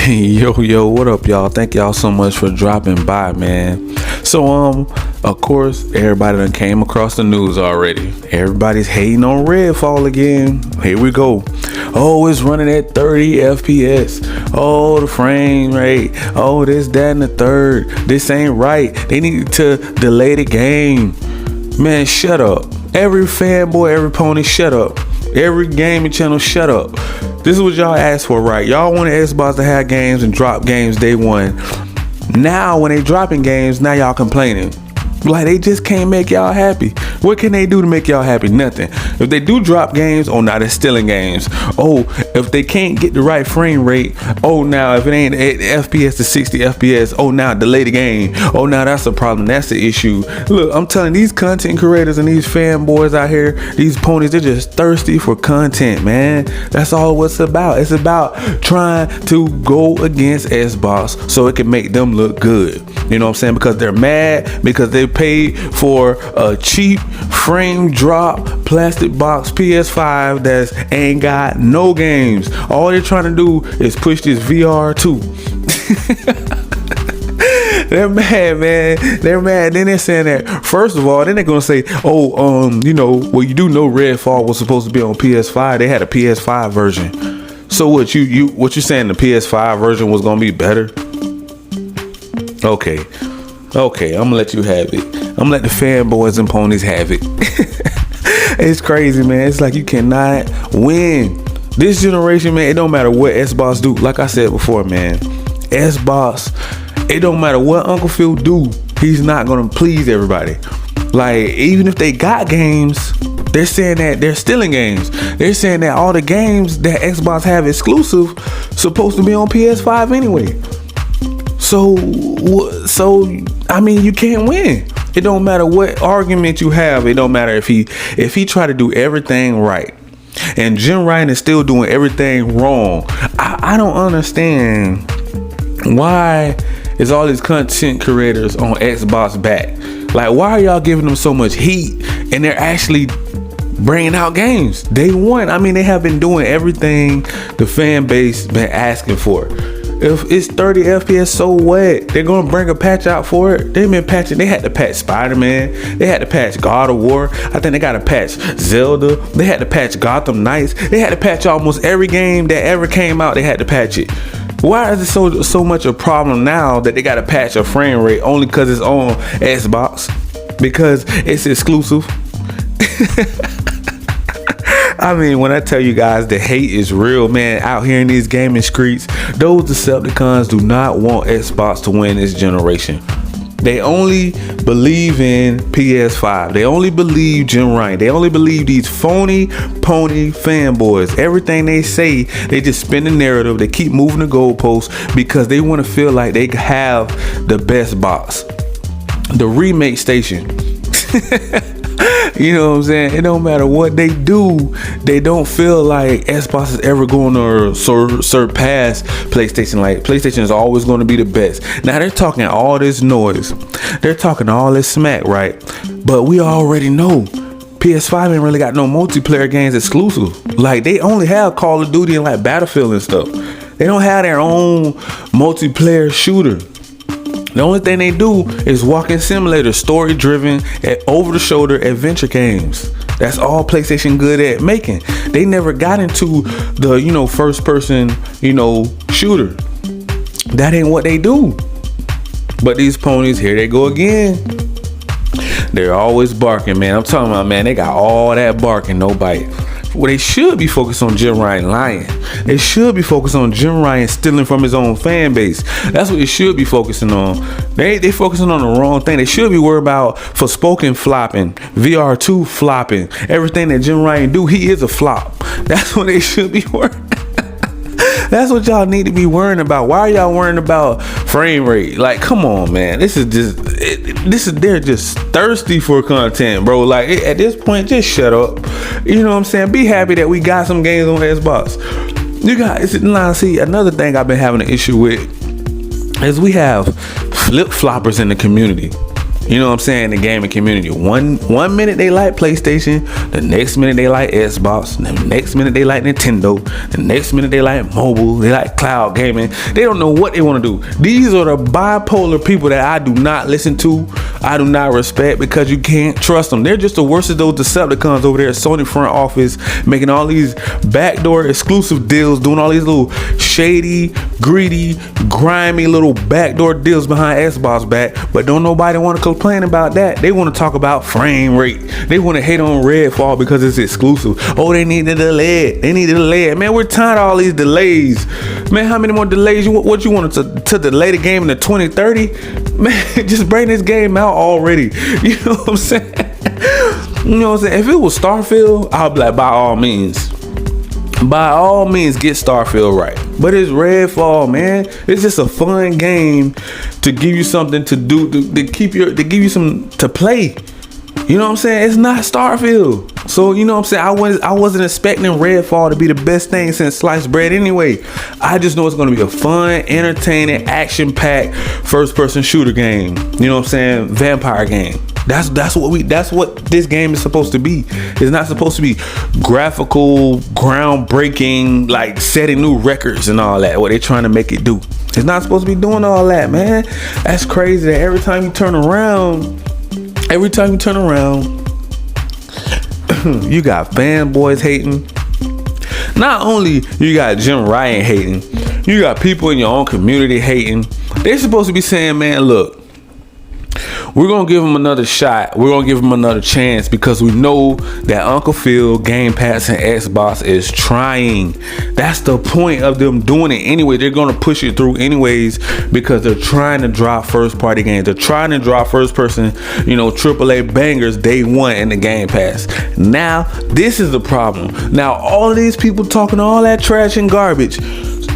Yo, what up, y'all? Thank y'all so much for dropping by, man. So, of course, everybody done came across the news already. Everybody's hating on Redfall again. Here we go. Oh, it's running at 30 FPS. Oh, the frame rate. Oh, this, that, and the third. This ain't right. They need to delay the game. Man, shut up. Every fanboy, every pony, shut up. Every gaming channel, shut up. This is what y'all asked for, right? Y'all wanted Xbox to have games and drop games day one. Now, when they dropping games, now y'all complaining. Like, they just can't make y'all happy. What can they do to make y'all happy? Nothing. If they do drop games, oh, now they're stealing games. Oh, if they can't get the right frame rate, oh, now if it ain't FPS to 60 FPS, oh, now delay the game. Oh, now that's a problem. That's the issue. Look, I'm telling these content creators and these fanboys out here, these ponies, they're just thirsty for content, man. That's all what's about. It's about trying to go against Xbox so it can make them look good. You know what I'm saying? Because they're mad because they paid for a cheap frame drop plastic box PS5 that ain't got no games. All they're trying to do is push this VR too. They're mad, man. They're mad. Then they're saying that, first of all, then they're gonna say, oh, you do know Redfall was supposed to be on PS5. They had a PS5 version. So what you saying, the PS5 version was gonna be better? Okay, I'm gonna let you have it. I'm gonna let the fanboys and ponies have it. It's crazy, man. It's like you cannot win. This generation, man, it don't matter what Xbox do. Like I said before, man, Xbox, it don't matter what Uncle Phil do. He's not gonna please everybody. Like, even if they got games, they're saying that they're stealing games. They're saying that all the games that Xbox have exclusive supposed to be on PS5 anyway. So I mean, you can't win. It don't matter what argument you have. It don't matter if he try to do everything right, and Jim Ryan is still doing everything wrong. I don't understand why is all these content creators on Xbox back. Like, why are y'all giving them so much heat and they're actually bringing out games day one? I mean, they have been doing everything the fan base been asking for. If it's 30 FPS, so what? They're gonna bring a patch out for it. They've been patching. They had to patch Spider-Man. They had to patch God of War. I think they got to patch Zelda. They had to patch Gotham Knights. They had to patch almost every game that ever came out. They had to patch it. Why is it so much a problem now that they got to patch a frame rate only because it's on Xbox? Because it's exclusive. I mean, when I tell you guys the hate is real, man, out here in these gaming streets, those Decepticons do not want Xbox to win this generation. They only believe in PS5. They only believe Jim Ryan. They only believe these phony pony fanboys. Everything they say, they just spin the narrative. They keep moving the goalposts because they want to feel like they have the best box, the remake station. You know what I'm saying? It don't matter what they do, they don't feel like Xbox is ever going to surpass PlayStation. Like, PlayStation is always going to be the best. Now they're talking all this noise, they're talking all this smack, right? But we already know PS5 ain't really got no multiplayer games exclusive. Like, they only have Call of Duty and like Battlefield and stuff. They don't have their own multiplayer shooter. The only thing they do is walking simulator, story driven, over the shoulder adventure games. That's all PlayStation good at making. They never got into the, first person, shooter. That ain't what they do. But these ponies, here they go again. They're always barking, man. I'm talking about, man, they got all that barking, no bite. Well, they should be focused on Jim Ryan lying. They should be focused on Jim Ryan stealing from his own fan base. That's what they should be focusing on. They focusing on the wrong thing. They should be worried about Forspoken flopping, VR2 flopping. Everything that Jim Ryan do, he is a flop. That's what they should be worried. That's what y'all need to be worrying about. Why are y'all worrying about frame rate? Like, come on, man. They're just thirsty for content, bro. Like, at this point, just shut up. You know what I'm saying? Be happy that we got some games on Xbox. You guys, now see, another thing I've been having an issue with is we have flip-floppers in the community. You know what I'm saying? The gaming community. One minute they like PlayStation, the next minute they like Xbox, the next minute they like Nintendo, the next minute they like mobile, they like cloud gaming. They don't know what they want to do. These are the bipolar people that I do not listen to. I do not respect, because you can't trust them. They're just the worst of those Decepticons over there at Sony front office, making all these backdoor exclusive deals, doing all these little shady, greedy, grimy little backdoor deals behind Xbox back. But don't nobody want to complain about that. They want to talk about frame rate. They want to hate on Redfall because it's exclusive. Oh, they need to delay it. They need to delay it. Man, we're tired of all these delays. Man, how many more delays? What you want to delay the game into 2030? Man, just bring this game out already. You know what I'm saying? You know what I'm saying? If it was Starfield, I'll be like, by all means, get Starfield right. But it's Redfall, man. It's just a fun game to give you something to do, to give you some to play. You know what I'm saying? It's not Starfield. So, you know what I'm saying? I wasn't expecting Redfall to be the best thing since sliced bread anyway. I just know it's going to be a fun, entertaining, action-packed first-person shooter game. You know what I'm saying? Vampire game. That's what this game is supposed to be. It's not supposed to be graphical, groundbreaking, like setting new records and all that, what they're trying to make it do. It's not supposed to be doing all that, man. That's crazy that every time you turn around, you got fanboys hating. Not only you got Jim Ryan hating, you got people in your own community hating. They're supposed to be saying, man, look, we're going to give him another shot. We're going to give him another chance, because we know that Uncle Phil, Game Pass, and Xbox is trying. That's the point of them doing it anyway. They're going to push it through anyways, because they're trying to drop first party games. They're trying to drop first person, AAA bangers day one in the Game Pass. Now, this is the problem. Now, all of these people talking all that trash and garbage,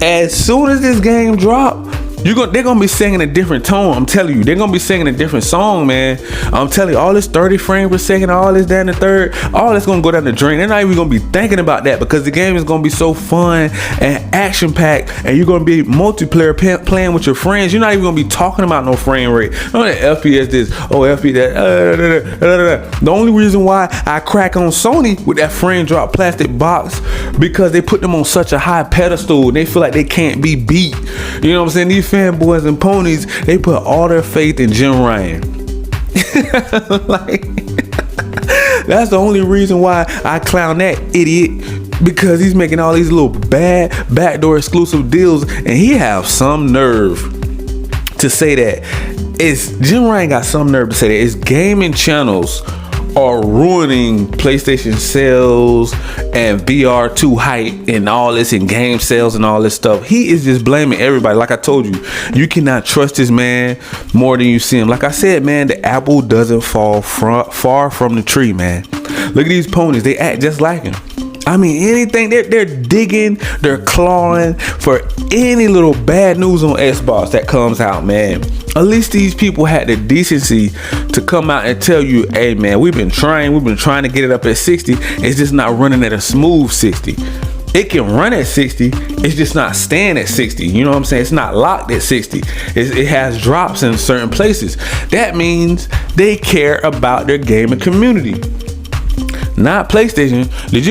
as soon as this game drop, they're gonna be singing a different tone. I'm telling you, they're gonna be singing a different song, man. I'm telling you, all this 30 frames per second, all this down the third, all that's gonna go down the drain. They're not even gonna be thinking about that, because the game is gonna be so fun and action packed, and you're gonna be multiplayer playing with your friends. You're not even gonna be talking about no frame rate. Oh, that FPS this, FPS that. The only reason why I crack on Sony with that frame drop plastic box, because they put them on such a high pedestal. They feel like they can't be beat. You know what I'm saying? These fanboys and ponies, they put all their faith in Jim Ryan. Like, that's the only reason why I clown that idiot, because he's making all these little bad backdoor exclusive deals, and he have some nerve to say that. Jim Ryan got some nerve to say that it's gaming channels are ruining PlayStation sales and VR2 hype and all this, and game sales and all this stuff. He is just blaming everybody. Like I told you, you cannot trust this man more than you see him. Like I said, man, the apple doesn't fall far from the tree, man. Look at these ponies. They act just like him. I mean, anything, they're digging, they're clawing for any little bad news on Xbox that comes out, man. At least these people had the decency to come out and tell you, hey, man, we've been trying to get it up at 60. It's just not running at a smooth 60. It can run at 60. It's just not staying at 60. You know what I'm saying? It's not locked at 60. It has drops in certain places. That means they care about their gaming community. Not PlayStation. Did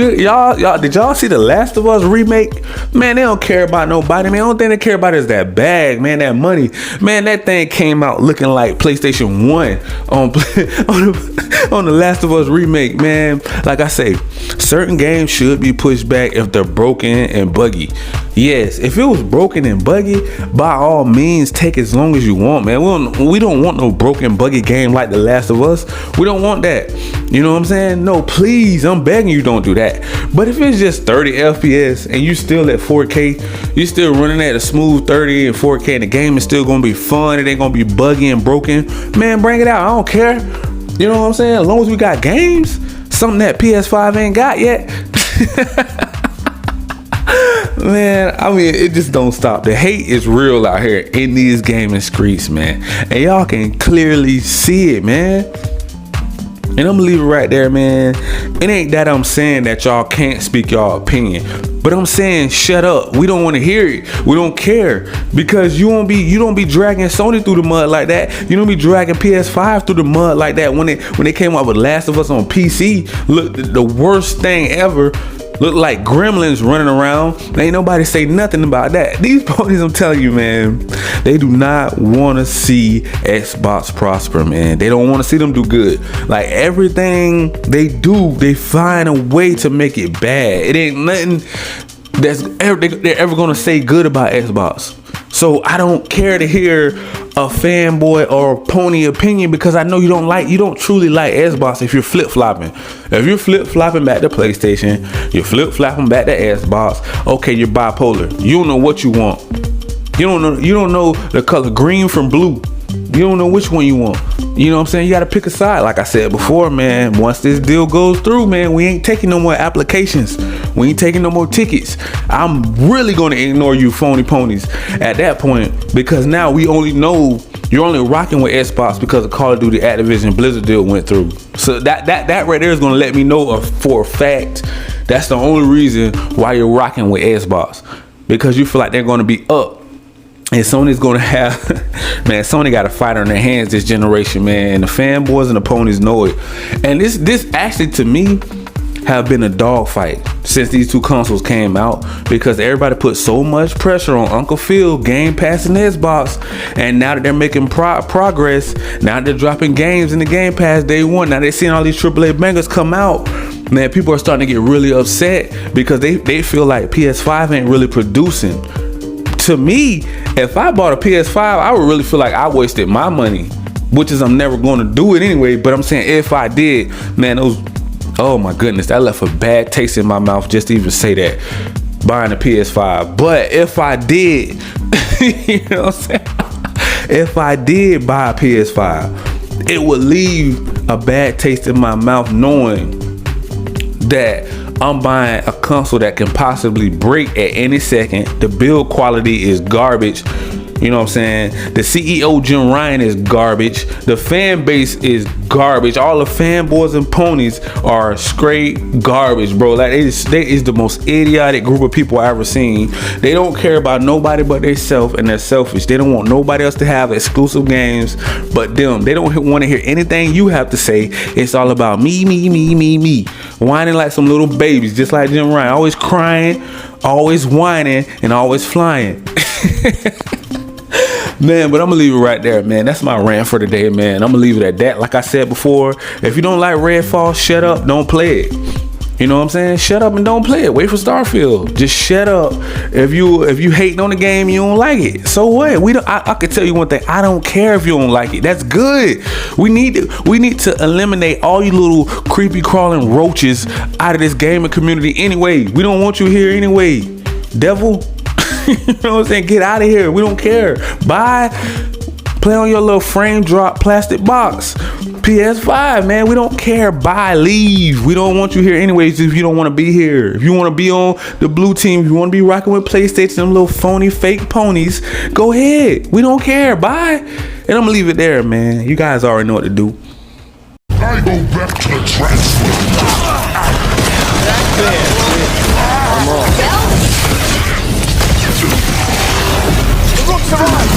y'all see the Last of Us remake? Man, they don't care about nobody. Man, the only thing they care about is that bag, man, that money. Man, that thing came out looking like PlayStation 1 on the Last of Us remake, man. Like I say, certain games should be pushed back if they're broken and buggy. Yes, if it was broken and buggy, by all means, take as long as you want, man. We don't want no broken, buggy game like The Last of Us. We don't want that. You know what I'm saying? No, please, I'm begging you, don't do that. But if it's just 30 FPS and you still at 4K, you still running at a smooth 30 and 4K, and the game is still gonna be fun, it ain't gonna be buggy and broken, man, bring it out. I don't care. You know what I'm saying? As long as we got games, something that PS5 ain't got yet. Man, I mean, it just don't stop. The hate is real out here in these gaming streets, man. And y'all can clearly see it, man. And I'm gonna leave it right there, man. It ain't that I'm saying that y'all can't speak y'all opinion. But I'm saying, shut up. We don't want to hear it. We don't care, because you don't be dragging Sony through the mud like that. You don't be dragging PS5 through the mud like that. When they came out with Last of Us on PC, look, the worst thing ever. Look like gremlins running around. Ain't nobody say nothing about that. These ponies, I'm telling you, man, they do not want to see Xbox prosper, man. They don't want to see them do good. Like, everything they do, they find a way to make it bad. It ain't nothing they're ever gonna say good about Xbox. So I don't care to hear a fanboy or pony opinion, because I know you don't truly like Xbox if you're flip-flopping. If you're flip-flopping back to PlayStation, you're flip-flopping back to Xbox, okay, you're bipolar. You don't know what you want. You don't know the color green from blue. You don't know which one you want. You know what I'm saying? You got to pick a side. Like I said before, man, once this deal goes through, man, we ain't taking no more applications. We ain't taking no more tickets. I'm really going to ignore you phony ponies at that point, because now we only know you're only rocking with Xbox because the Call of Duty Activision Blizzard deal went through. So that right there is going to let me know for a fact that's the only reason why you're rocking with Xbox, because you feel like they're going to be up. And Sony's gonna have, man, Sony got a fight on their hands this generation, man. And the fanboys and the ponies know it. And this actually, to me, have been a dogfight since these two consoles came out, because everybody put so much pressure on Uncle Phil, Game Pass and Xbox. And now that they're making progress, now they're dropping games in the Game Pass day one. Now they're seeing all these AAA bangers come out. Man, people are starting to get really upset because they feel like PS5 ain't really producing. To me, if I bought a PS5, I would really feel like I wasted my money, which is I'm never going to do it anyway. But I'm saying, if I did, man, oh my goodness, that left a bad taste in my mouth just to even say that, buying a PS5. But if I did, you know what I'm saying? If I did buy a PS5, it would leave a bad taste in my mouth knowing that I'm buying a console that can possibly break at any second. The build quality is garbage. You know what I'm saying? The CEO, Jim Ryan, is garbage. The fan base is garbage. All the fanboys and ponies are straight garbage, bro. Like, they is the most idiotic group of people I ever seen. They don't care about nobody but themselves, and they're selfish. They don't want nobody else to have exclusive games but them. They don't want to hear anything you have to say. It's all about me, me, me, me, me. Whining like some little babies, just like Jim Ryan. Always crying, always whining, and always flying. Man, but I'm gonna leave it right there, man. That's my rant for today, man. I'm gonna leave it at that. Like I said before, if you don't like Redfall, shut up, don't play it. You know what I'm saying? Shut up and don't play it. Wait for Starfield. Just shut up. If you hating on the game, you don't like it. So what? I can tell you one thing. I don't care if you don't like it. That's good. We need to eliminate all you little creepy crawling roaches out of this gaming community anyway. We don't want you here anyway. Devil. You know what I'm saying? Get out of here. We don't care. Play on your little frame drop plastic box. PS5, man. We don't care. Leave. We don't want you here anyways if you don't want to be here. If you want to be on the blue team, if you want to be rocking with PlayStation, them little phony fake ponies, go ahead. We don't care. Bye. And I'm going to leave it there, man. You guys already know what to do. I go back to the transfer. That's it. Come on.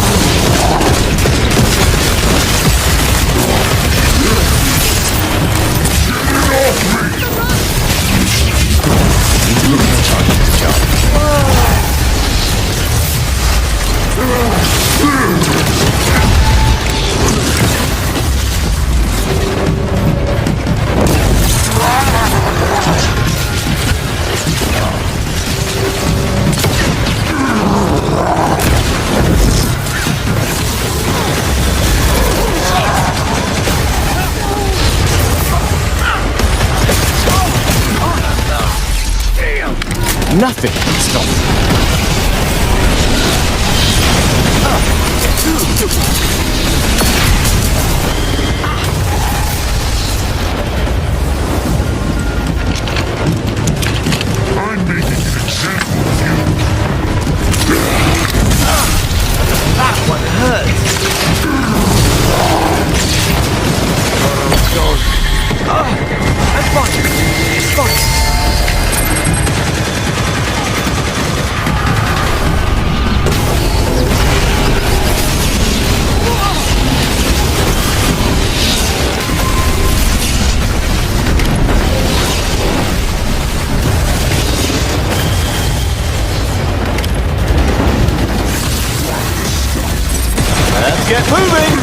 Nothing can stop me. I'm making an example of you. That one hurts. I'm fine. It's fine. Get moving!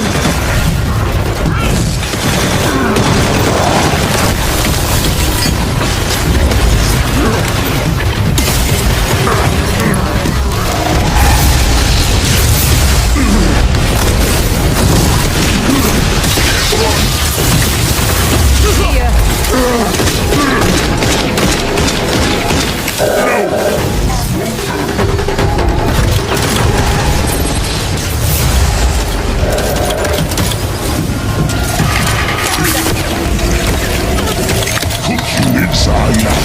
Inside out.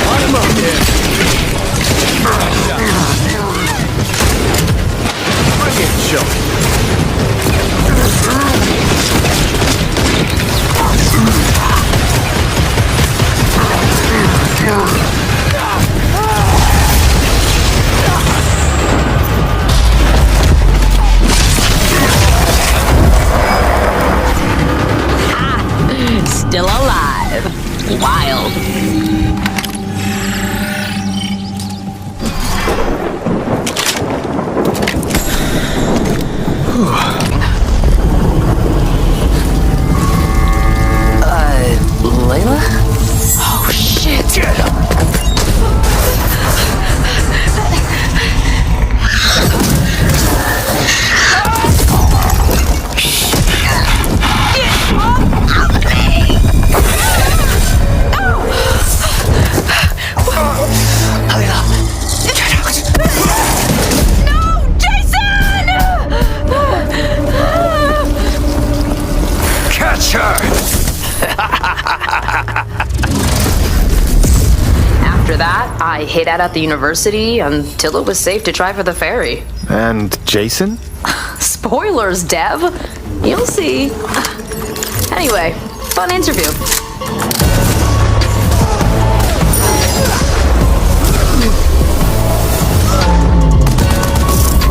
On him up there. Bring it, Joe. Still alive. Wild. Layla? Oh, shit. Catch her! After that, I hid out at the university until it was safe to try for the ferry. And Jason? Spoilers, Dev. You'll see. Anyway, fun interview.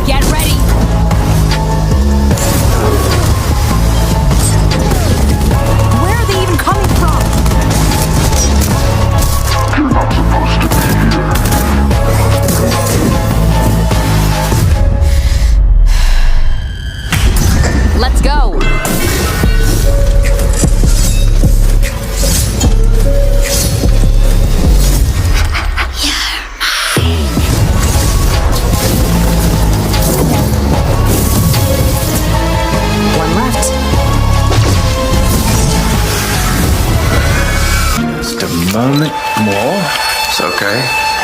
Get ready. Where are they even coming from? You're not supposed to be here. Let's go. One left. Just a moment more. It's okay.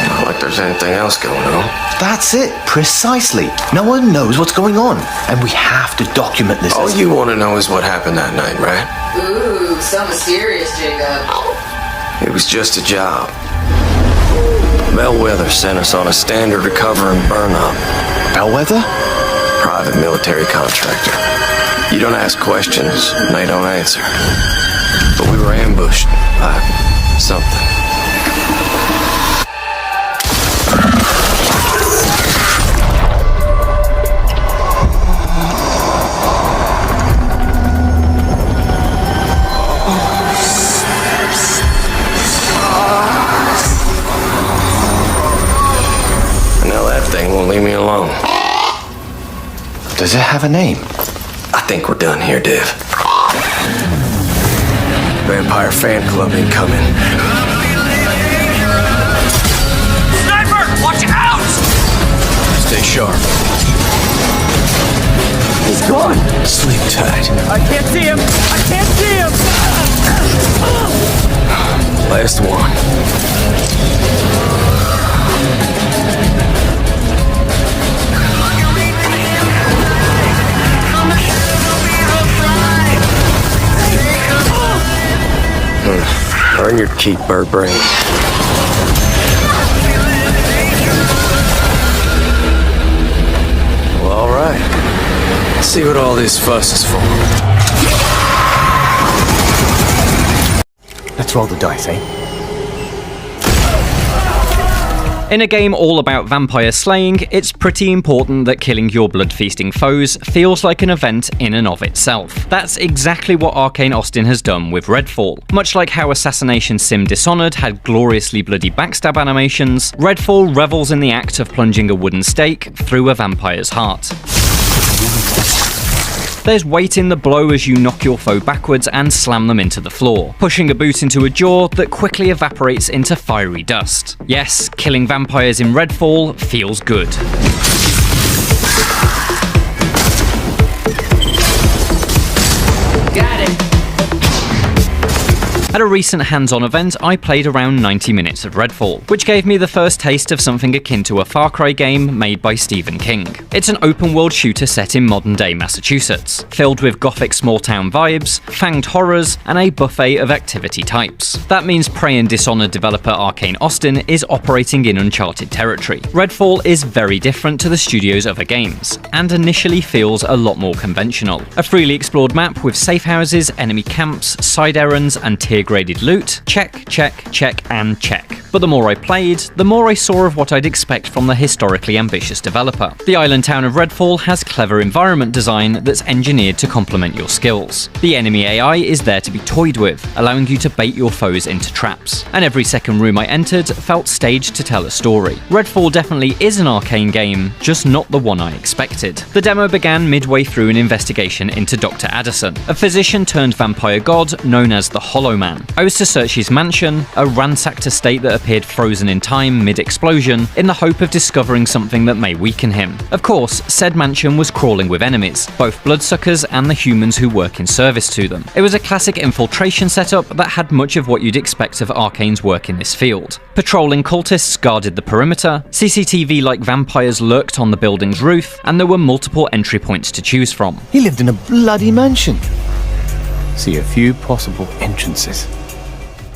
Not like there's anything else going on. That's it, precisely. No one knows what's going on, and we have to document this. All you want to know is what happened that night, right? Ooh, something serious, Jacob. It was just a job. Bellwether sent us on a standard recover and burn up. Bellwether? Private military contractor. You don't ask questions, and they don't answer. But we were ambushed by something. Won't leave me alone. Does it have a name? I think we're done here, Dev. Vampire fan club incoming. Sniper! Watch out! Stay sharp. He's gone! Sleep tight. I can't see him! I can't see him! Last one. Earn your keep, bird brain. Well, all right. Let's see what all this fuss is for. Let's roll the dice, eh? In a game all about vampire slaying, it's pretty important that killing your blood-feasting foes feels like an event in and of itself. That's exactly what Arcane Austin has done with Redfall. Much like how assassination sim Dishonored had gloriously bloody backstab animations, Redfall revels in the act of plunging a wooden stake through a vampire's heart. There's weight in the blow as you knock your foe backwards and slam them into the floor, pushing a boot into a jaw that quickly evaporates into fiery dust. Yes, killing vampires in Redfall feels good. Got it. At a recent hands-on event, I played around 90 minutes of Redfall, which gave me the first taste of something akin to a Far Cry game made by Stephen King. It's an open-world shooter set in modern-day Massachusetts, filled with gothic small-town vibes, fanged horrors, and a buffet of activity types. That means Prey and Dishonored developer Arcane Austin is operating in uncharted territory. Redfall is very different to the studio's other games, and initially feels a lot more conventional. A freely explored map with safe houses, enemy camps, side errands, and tier-graded loot. Check, check, check, and check. But the more I played, the more I saw of what I'd expect from the historically ambitious developer. The island town of Redfall has clever environment design that's engineered to complement your skills. The enemy AI is there to be toyed with, allowing you to bait your foes into traps. And every second room I entered felt staged to tell a story. Redfall definitely is an Arcane game, just not the one I expected. The demo began midway through an investigation into Dr. Addison, a physician turned vampire god known as the Hollow Man. I was to search his mansion, a ransacked estate that appeared frozen in time mid-explosion, in the hope of discovering something that may weaken him. Of course, said mansion was crawling with enemies, both bloodsuckers and the humans who work in service to them. It was a classic infiltration setup that had much of what you'd expect of Arcane's work in this field. Patrolling cultists guarded the perimeter, CCTV-like vampires lurked on the building's roof, and there were multiple entry points to choose from. He lived in a bloody mansion. See a few possible entrances.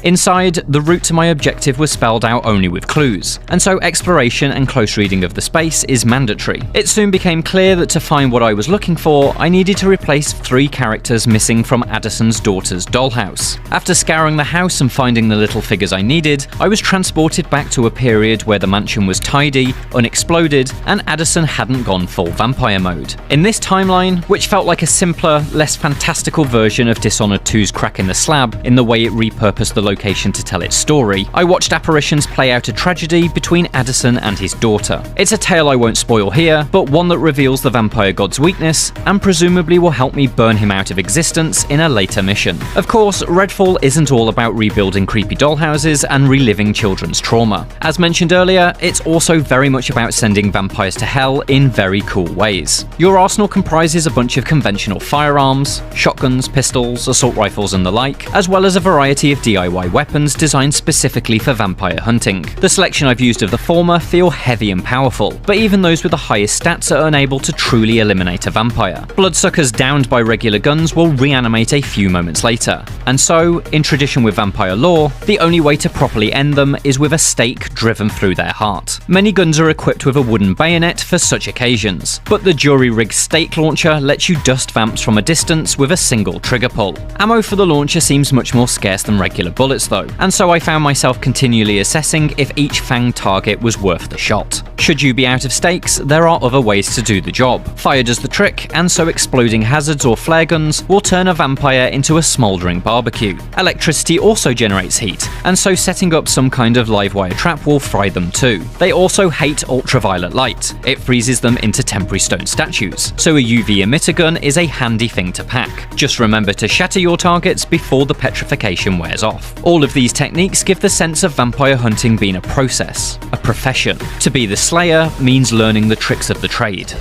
Inside, the route to my objective was spelled out only with clues, and so exploration and close reading of the space is mandatory. It soon became clear that to find what I was looking for, I needed to replace 3 characters missing from Addison's daughter's dollhouse. After scouring the house and finding the little figures I needed, I was transported back to a period where the mansion was tidy, unexploded, and Addison hadn't gone full vampire mode. In this timeline, which felt like a simpler, less fantastical version of Dishonored 2's Crack in the Slab in the way it repurposed the location to tell its story, I watched apparitions play out a tragedy between Addison and his daughter. It's a tale I won't spoil here, but one that reveals the vampire god's weakness, and presumably will help me burn him out of existence in a later mission. Of course, Redfall isn't all about rebuilding creepy dollhouses and reliving children's trauma. As mentioned earlier, it's also very much about sending vampires to hell in very cool ways. Your arsenal comprises a bunch of conventional firearms, shotguns, pistols, assault rifles and the like, as well as a variety of DIY weapons designed specifically for vampire hunting. The selection I've used of the former feel heavy and powerful, but even those with the highest stats are unable to truly eliminate a vampire. Bloodsuckers downed by regular guns will reanimate a few moments later, and so, in tradition with vampire lore, the only way to properly end them is with a stake driven through their heart. Many guns are equipped with a wooden bayonet for such occasions, but the jury-rigged stake launcher lets you dust vamps from a distance with a single trigger pull. Ammo for the launcher seems much more scarce than regular bullets though, and so I found myself continually assessing if each fanged target was worth the shot. Should you be out of stakes, there are other ways to do the job. Fire does the trick, and so exploding hazards or flare guns will turn a vampire into a smouldering barbecue. Electricity also generates heat, and so setting up some kind of live wire trap will fry them too. They also hate ultraviolet light. It freezes them into temporary stone statues, so a UV emitter gun is a handy thing to pack. Just remember to shatter your targets before the petrification wears off. All of these techniques give the sense of vampire hunting being a process, a profession. To be the slayer means learning the tricks of the trade.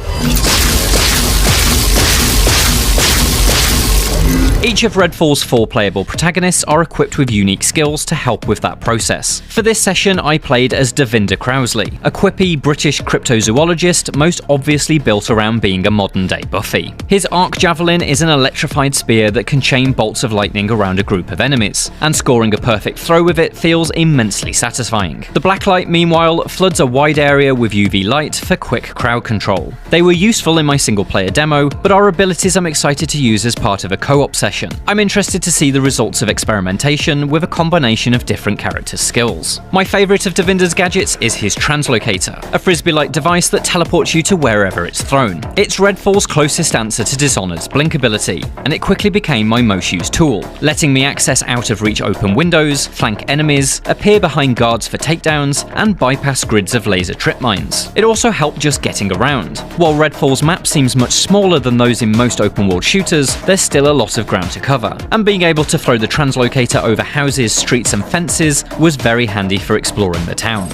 Each of Redfall's 4 playable protagonists are equipped with unique skills to help with that process. For this session, I played as Devinder Crowsley, a quippy British cryptozoologist most obviously built around being a modern-day Buffy. His arc javelin is an electrified spear that can chain bolts of lightning around a group of enemies, and scoring a perfect throw with it feels immensely satisfying. The blacklight, meanwhile, floods a wide area with UV light for quick crowd control. They were useful in my single-player demo, but are abilities I'm excited to use as part of a co-op session session. I'm interested to see the results of experimentation with a combination of different characters' skills. My favourite of Devinder's gadgets is his translocator, a frisbee-like device that teleports you to wherever it's thrown. It's Redfall's closest answer to Dishonored's blink ability, and it quickly became my most used tool, letting me access out-of-reach open windows, flank enemies, appear behind guards for takedowns, and bypass grids of laser trip mines. It also helped just getting around. While Redfall's map seems much smaller than those in most open-world shooters, there's still a lot of ground to cover, and being able to throw the translocator over houses, streets and fences was very handy for exploring the town.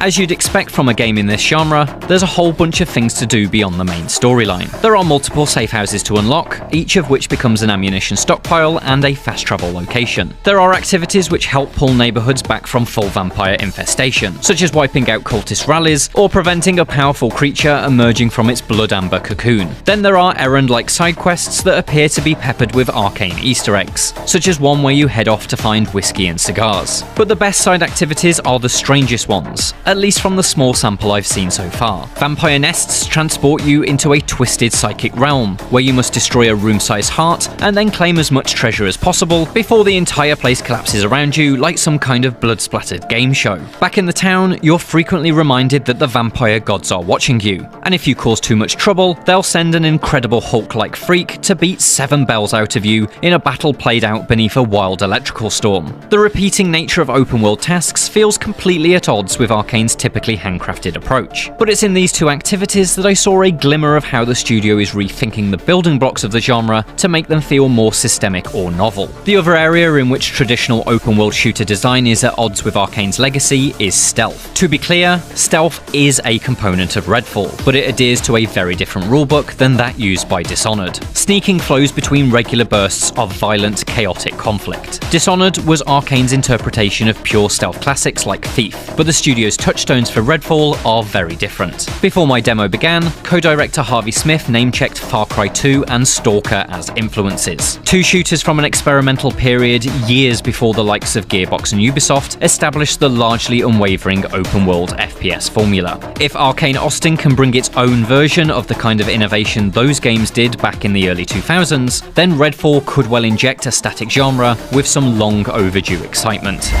As you'd expect from a game in this genre, there's a whole bunch of things to do beyond the main storyline. There are multiple safe houses to unlock, each of which becomes an ammunition stockpile and a fast travel location. There are activities which help pull neighbourhoods back from full vampire infestation, such as wiping out cultist rallies or preventing a powerful creature emerging from its blood amber cocoon. Then there are errand-like side quests that appear to be peppered with arcane Easter eggs, such as one where you head off to find whiskey and cigars. But the best side activities are the strangest ones, at least from the small sample I've seen so far. Vampire nests transport you into a twisted psychic realm, where you must destroy a room-sized heart and then claim as much treasure as possible before the entire place collapses around you like some kind of blood-splattered game show. Back in the town, you're frequently reminded that the vampire gods are watching you, and if you cause too much trouble, they'll send an incredible Hulk-like freak to beat 7 bells out of you in a battle played out beneath a wild electrical storm. The repeating nature of open-world tasks feels completely at odds with Arcane's typically handcrafted approach. But it's in these two activities that I saw a glimmer of how the studio is rethinking the building blocks of the genre to make them feel more systemic or novel. The other area in which traditional open-world shooter design is at odds with Arcane's legacy is stealth. To be clear, stealth is a component of Redfall, but it adheres to a very different rulebook than that used by Dishonored. Sneaking flows between regular bursts of violent, chaotic conflict. Dishonored was Arcane's interpretation of pure stealth classics like Thief, but the studio's touchstones for Redfall are very different. Before my demo began, co-director Harvey Smith name-checked Far Cry 2 and Stalker as influences. Two shooters from an experimental period years before the likes of Gearbox and Ubisoft established the largely unwavering open-world FPS formula. If Arcane Austin can bring its own version of the kind of innovation those games did back in the early 2000s, then Redfall could well inject a static genre with some long overdue excitement.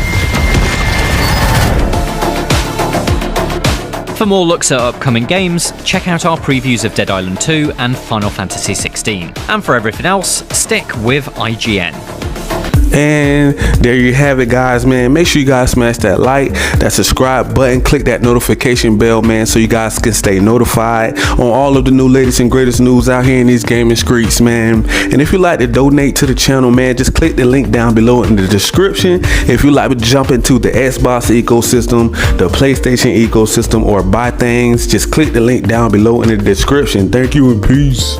For more looks at upcoming games, check out our previews of Dead Island 2 and Final Fantasy 16. And for everything else, stick with IGN. And there you have it, guys, man. Make sure you guys smash that like, that subscribe button, click that notification bell, man, so you guys can stay notified on all of the new latest and greatest news out here in these gaming streets, man. And if you'd like to donate to the channel, man, just click the link down below in the description. If you'd like to jump into the Xbox ecosystem, the PlayStation ecosystem, or buy things, just click the link down below in the description. Thank you and peace.